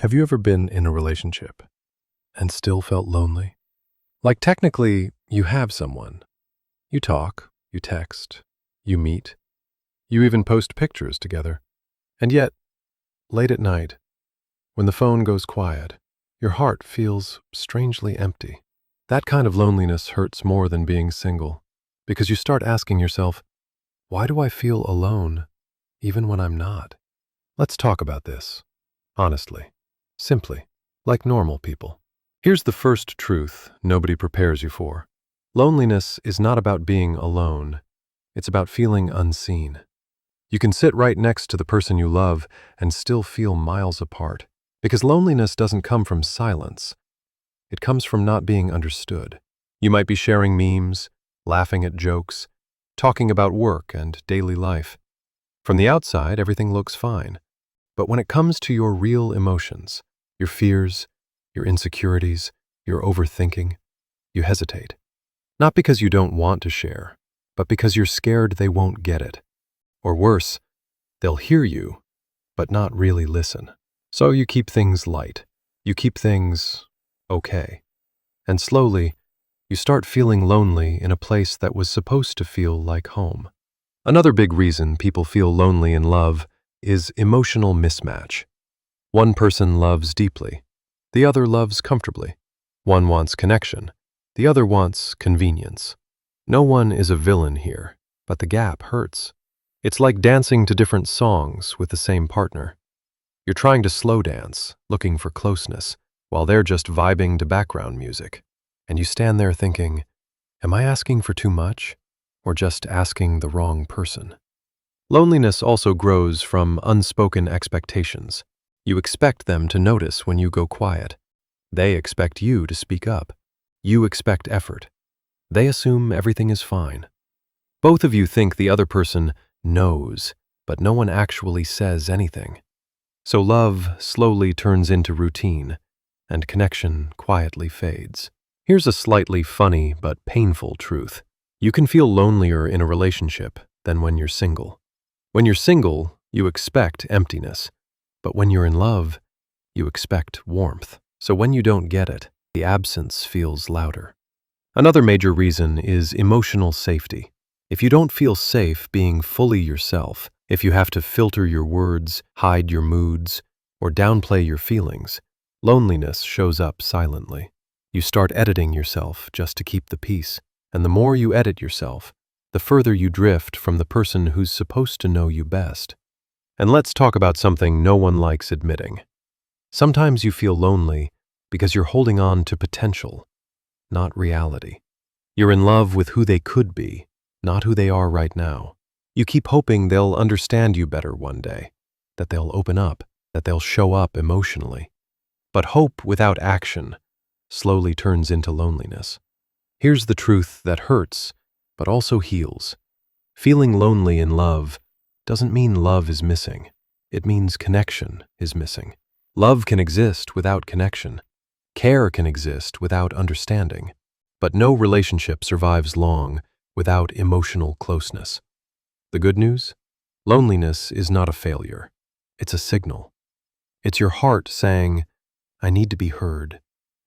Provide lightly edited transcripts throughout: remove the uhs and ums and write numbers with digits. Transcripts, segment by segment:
Have you ever been in a relationship and still felt lonely? Like technically, you have someone. You talk, you text, you meet, you even post pictures together. And yet, late at night, when the phone goes quiet, your heart feels strangely empty. That kind of loneliness hurts more than being single, because you start asking yourself, why do I feel alone even when I'm not? Let's talk about this, honestly. Simply, like normal people. Here's the first truth nobody prepares you for. Loneliness is not about being alone. It's about feeling unseen. You can sit right next to the person you love and still feel miles apart, because loneliness doesn't come from silence. It comes from not being understood. You might be sharing memes, laughing at jokes, talking about work and daily life. From the outside, everything looks fine. But when it comes to your real emotions, your fears, your insecurities, your overthinking, you hesitate. Not because you don't want to share, but because you're scared they won't get it. Or worse, they'll hear you, but not really listen. So you keep things light. You keep things okay. And slowly, you start feeling lonely in a place that was supposed to feel like home. Another big reason people feel lonely in love is emotional mismatch. One person loves deeply, the other loves comfortably. One wants connection, the other wants convenience. No one is a villain here, but the gap hurts. It's like dancing to different songs with the same partner. You're trying to slow dance, looking for closeness, while they're just vibing to background music. And you stand there thinking, am I asking for too much, or just asking the wrong person? Loneliness also grows from unspoken expectations. You expect them to notice when you go quiet. They expect you to speak up. You expect effort. They assume everything is fine. Both of you think the other person knows, but no one actually says anything. So love slowly turns into routine, and connection quietly fades. Here's a slightly funny but painful truth. You can feel lonelier in a relationship than when you're single. When you're single, you expect emptiness. But when you're in love, you expect warmth. So when you don't get it, the absence feels louder. Another major reason is emotional safety. If you don't feel safe being fully yourself, if you have to filter your words, hide your moods, or downplay your feelings, loneliness shows up silently. You start editing yourself just to keep the peace. And the more you edit yourself, the further you drift from the person who's supposed to know you best. And let's talk about something no one likes admitting. Sometimes you feel lonely because you're holding on to potential, not reality. You're in love with who they could be, not who they are right now. You keep hoping they'll understand you better one day, that they'll open up, that they'll show up emotionally. But hope without action slowly turns into loneliness. Here's the truth that hurts, but also heals. Feeling lonely in love doesn't mean love is missing. It means connection is missing. Love can exist without connection. Care can exist without understanding. But no relationship survives long without emotional closeness. The good news? Loneliness is not a failure. It's a signal. It's your heart saying, I need to be heard.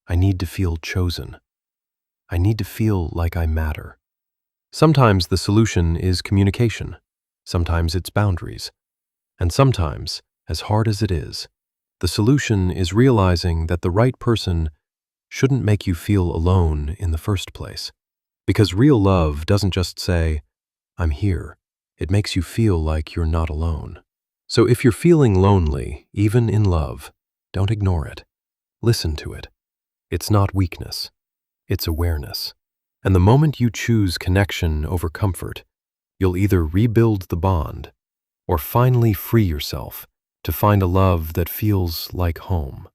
I need to feel chosen. I need to feel like I matter. Sometimes the solution is communication. Sometimes it's boundaries. And sometimes, as hard as it is, the solution is realizing that the right person shouldn't make you feel alone in the first place. Because real love doesn't just say, I'm here. It makes you feel like you're not alone. So if you're feeling lonely, even in love, don't ignore it. Listen to it. It's not weakness. It's awareness. And the moment you choose connection over comfort, you'll either rebuild the bond or finally free yourself to find a love that feels like home.